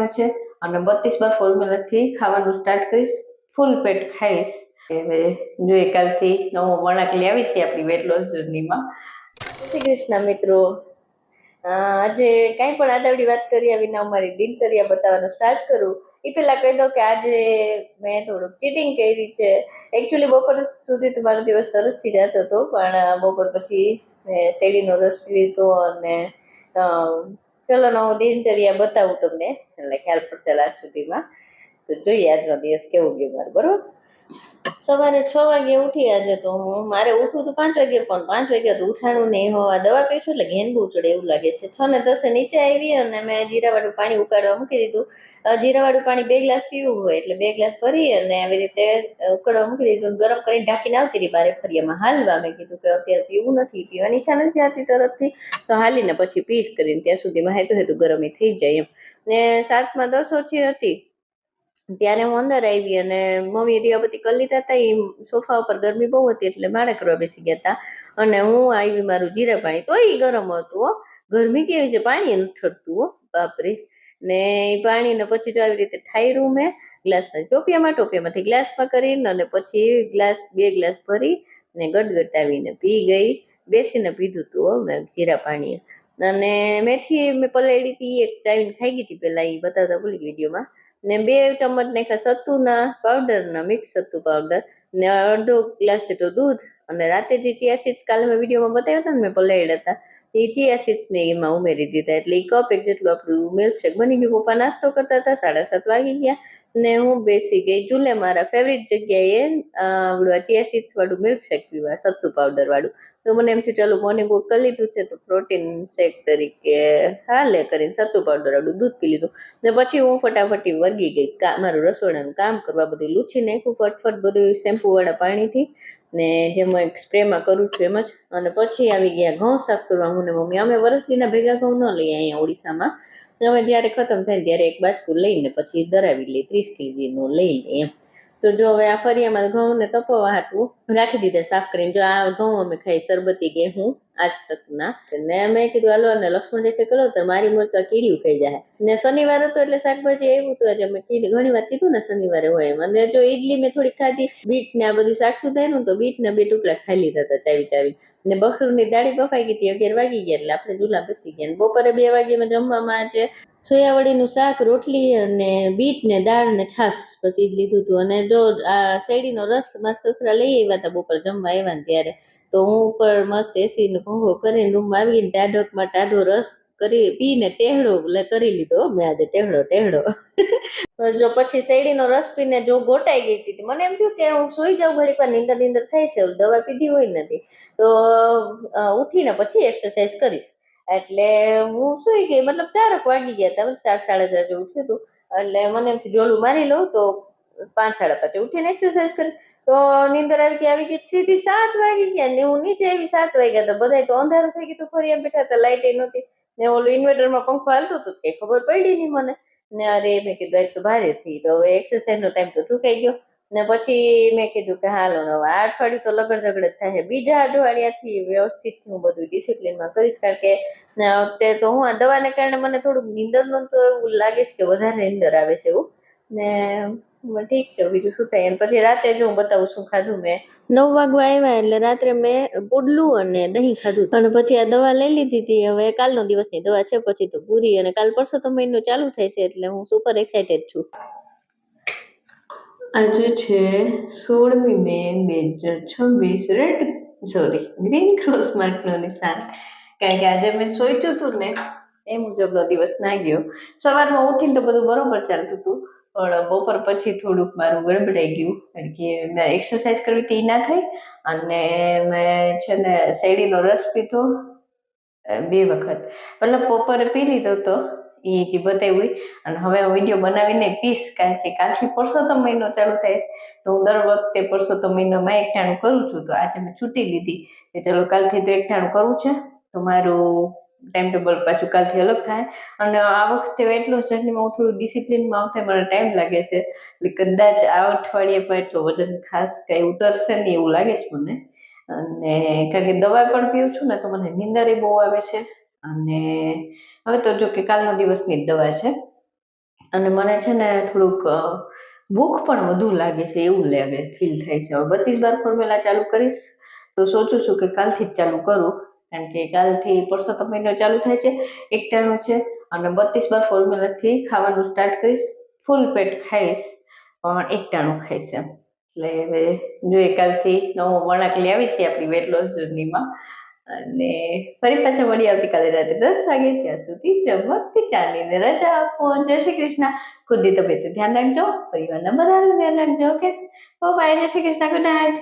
છે અને 32 ફોર્મ્યુલાથી ખાવાનું સ્ટાર્ટ કરીશ, ફૂલ પેટ ખાઈશ. હવે જોઈએ કાલથી નવો વળાંક લાવી છે આપણી વેટ લોસ જર્નીમાં. શ્રી કૃષ્ણ મિત્રો, આજે કાંઈ પણ આડાવડી વાત કર્યા વિના અમારી દિનચર્યા બતાવવાનું સ્ટાર્ટ કરું એ પહેલાં કહી દઉં કે આજે મેં થોડુંક ચીટિંગ કરી છે. એકચ્યુઅલી બપોર સુધી તો મારો દિવસ સરસથી જતો હતો, પણ બપોર પછી મેં શેરડીનો રસ પી લીધો અને ચલો હું દિનચર્યા બતાવું તમને, એટલે ખ્યાલ પડશે લાસ્ટ સુધીમાં. તો જોઈએ આજનો દિવસ કેવો ગયો મારો. બરોબર, સવારે 6 વાગે ઉઠી આજે તો મારે ઉઠવું તો 5 વાગે, પણ 5 વાગ્યા તો ઉઠાણું નહીં. હોવા દવા પી છું એટલે ઘેન બહુ ચડે એવું લાગે છે. 6 ને 10 નીચે આવી અને મેં જીરાવાળું પાણી ઉકાળવા મૂકી દીધું. જીરાવાળું પાણી 2 ગ્લાસ પીવું હોય એટલે 2 ગ્લાસ ભરી અને આવી રીતે ઉકાળવા મૂકી દીધું. ગરમ કરીને ઢાંકીને આવતી રહી બારે ફરિયામાં હાલવા. મેં કીધું કે અત્યારે પીવું નથી, પીવાની ઈચ્છા નથી આવતી તરતથી, તો હાલીને પછી પીસ કરીને ત્યાં સુધીમાં હેતું ગરમી થઈ જાય એમ. ને 7માં 10 ઓછી હતી ત્યારે હું અંદર આવી અને મમ્મી દીવાબત્તી કરી લીધા હતા. એ સોફા ઉપર ગરમી બહુ હતી એટલે ભાડે કરવા બેસી ગયા હતા અને હું આવી મારું જીરા પાણી, તો એ ગરમ હતું. ગરમી કેવી છે, પાણી નથી ઠરતું બાપરે. ને એ પાણીને પછી જો આવી રીતે ઠાયરું મેં ગ્લાસમાં, ટોપિયામાંથી ગ્લાસમાં કરીને અને પછી ગ્લાસ 2 ગ્લાસ ભરી ને ગટગટાવીને પી ગઈ. બેસીને પીધું હતું મેં જીરા પાણી. અને મેથી મેં પલાળી હતી, એક ચાવીને ખાઈ ગઈ હતી પેલા, એ બતાવતા ભૂલી ગઈ વિડીયોમાં. ને 2 ચમચ નાખ્યા સત્તુના પાવડરના, મિક્સ સત્તુ પાવડર, ને અડધો ગ્લાસ જેટલું દૂધ. અને રાતે જે ચિયા સીડ્સ કાલે મેં વિડીયોમાં બતાવ્યા હતા ને, મેં પલાળ્યા હતા, એ ચિયા સીડ્સને એમાં ઉમેરી દીધા એટલે એ કપ એક જેટલું આપણું મિલ્કશેક બની ગયું. પપ્પા નાસ્તો કરતા હતા, 7:30 વાગી ગયા ને હું બેસી ગઈ ચૂલે મારા ફેવરિટ જગ્યાએ ચિયા સીડ્સ વાળું મિલ્કશેક પીવા, સત્તુ પાવડર વાળું. તો મને એમ થયું ચાલો મોર્નિંગ વોક કરી લીધું છે તો પ્રોટીન શેક તરીકે હાલે કરીને સત્તુ પાવડર વાળું દૂધ પી લીધું. ને પછી હું ફટાફટી વર્ગી ગઈ મારું રસોડાનું કામ કરવા. બધું લૂછી નાખ્યું ફટફટ બધું શેમ્પુ વાળા પાણીથી, ને જેમ એક સ્પ્રેમાં કરું છું એમ જ. અને પછી આવી ગયા ઘઉં સાફ કરવા. હું ને મમ્મી, અમે વરસદીના ભેગા ઘઉં ન લઈએ અહીંયા ઓડિશામાં. અમે જ્યારે ખતમ થાય ત્યારે એક બાજકું લઈને પછી દરાવી લઈએ, 30 kgનું લઈ લઈએ એમ. તો જો હવે આ ફરિયામાં ઘઉંને તપવા હાટવું રાખી દીધા સાફ કરીને. જો આ ઘઉં અમે ખાઈ સરબતી ગેહું આજ તકના. ને મેં કીધું હાલો ને લક્ષ્મણ રેખે કરો તો મારી મોર તો કીડીયું ખાઈ જાય. ને શનિવાર હતો એટલે શાકભાજી આવ્યું હતું આજે. મેં ઘણી વાર કીધું ને શનિવારે હોય એમ. અને જો ઈડલી મેં થોડીક ખાધી, બીટ ને આ બધું શાક સુધાર્યું તો બીટ ને 2 ટુકડા ખાઈ લીધા હતા ચાવી. ને બસુરની દાળી બફાઈ ગઈ હતી, 11 વાગી ગયા એટલે આપણે ચૂલા બેસી ગયા. બપોરે 2 વાગે મેં જમવામાં આજે સોયાવડીનું શાક, રોટલી અને બીટ ને દાળ ને છાશ, પછી જ લીધું હતું. અને જો આ શેરડીનો રસ મારા સસરા લઈ આવ્યા હતા બપોર જમવા આવ્યા ને ત્યારે, તો હું ઉપર મસ્ત એસીનો પંખો કરીને રૂમમાં આવીને ટાઢકમાં ટાઢો રસ કરી પીને ટેહડો કરી લીધો મેં આજે. ટેહડો જો પછી શેરડીનો રસ પીને જો ગોટાઈ ગઈ હતી. મને એમ થયું કે હું સુઈ જાઉં ઘડી પર, નીંદર થાય છે, દવા પીધી હોય નથી તો ઉઠીને પછી એક્સરસાઇઝ કરીશ. એટલે હું સુઈ ગઈ, મતલબ 4 વાગી ગયા હતા, 4 સાડા 4 જેવું થયું હતું. એટલે મને એમથી જોલું મારી લઉં તો 5 સાડા 5 ઉઠીને એક્સરસાઇઝ કરી. તો નીંદર આવી ગઈ સીધી 7 વાગી ગયા ને હું નીચે આવી 7 વાગ્યા. તો બધા તો અંધારું થઈ ગયું, ફરી એમ બેઠા હતા, લાઇટ નહોતી ને ઓલું ઇન્વર્ટરમાં પંખો હાલતો હતો, કઈ ખબર પડી નહીં મને. ને અરે મેં કીધું એક તો ભારે થઈ, તો હવે એક્સરસાઇઝનો ટાઈમ તો ચૂકાઈ ગયો. ને પછી મેં કીધું કે હાલો ને હવે આ અઠવાડિયું તો લગડ ઝગડ થાય. બીજા અઠવાડિયાથી વ્યવસ્થિત હું બધું ડિસિપ્લિનમાં કરીશ, કારણ કે વખતે તો હું આ દવાને કારણે મને થોડુંક નીંદરનું તો એવું લાગે છે કે વધારે નીંદર આવે છે એવું. ને ઠીક છે, બીજું શું થાય. અને પછી રાતે જો હું બતાવું શું ખાધું મેં. 9 વાગવા આવ્યા એટલે રાત્રે મેં પુડલું અને દહીં ખાધું અને પછી આ દવા લઈ લીધી હતી. હવે કાલનો દિવસની દવા છે, પછી તો પૂરી. અને કાલ પરસો તો મહિનો ચાલુ થાય છે એટલે હું સુપર એક્સાઇટેડ છું. આજે છે 16મી મે 2026, ગ્રીન ક્રોસ માર્કનું નિશાન. કારણ કે આજે મેં સોચ્યું હતું ને એ મુજબનો દિવસ ના ગયો. સવારમાં ઉઠીને તો બધું બરોબર ચાલતું હતું, પણ બપોર પછી થોડુંક મારું ગડબડાઈ ગયું. કારણ કે મેં એક્સરસાઇઝ કરવી હતી ના થઈ અને મેં છે ને શેરડીનો રસ પીધો 2 વખત. મતલબ બપોરે પી લીધો તો એ જે બતાવ્યું. અને હવે હું વિડીયો બનાવીને પીશ, કારણ કે કાલથી પરસોત્તમ મહિનો ચાલુ થાય છે. તો હું દર વખતે પરસોત્તમ મહિનામાં એકટાણું કરું છું, તો આજે મેં છૂટી લીધી કે ચલો કાલથી તો એકટાણું કરવું છે. તો મારું ટાઈમ ટેબલ પાછું કાલથી અલગ થાય. અને આ વખતે વેટ લોસ જર્નીમાં હું થોડું ડિસિપ્લિનમાં આવતા મને ટાઈમ લાગે છે, એટલે કદાચ આ અઠવાડિયે પણ એટલો વજન ખાસ કંઈ ઉતરશે નહીં એવું લાગે છે મને. અને કારણ કે દવા પણ પીવું છું ને તો મને નીંદર બહુ આવે છે. અને હવે તો જો કે કાલનો દિવસની જ દવા છે, અને મને છે ને થોડુંક ભૂખ પણ વધુ લાગે છે એવું લાગે ફીલ થાય છે. હવે 32 બાર ફોર્મ્યુલા ચાલુ કરીશ તો સોચું છું કે કાલથી જ ચાલુ કરું, કારણ કે કાલથી પરસોત્તમ મહિનો ચાલુ થાય છે, એકટાણું છે, અને 32 બાર ફોર્મ્યુલાથી ખાવાનું સ્ટાર્ટ કરીશ. ફૂલ પેટ ખાઈશ પણ એકટાણું ખાઈશ એમ. એટલે હવે જોઈએ કાલથી નવો વળાંક લાવી છે આપણી વેટ લોસ જર્નીમાં. અને ફરી પાછા મળી આવતીકાલે રાત્રે 10 વાગે. ત્યાં સુધી ચમકતી ચાંદીને રજા આપો. જય શ્રી કૃષ્ણ. ખુદની તબિયતનું ધ્યાન રાખજો, પરિવારના બધાનું ધ્યાન રાખજો. Okay, bye. Jai Shri Krishna. Good night.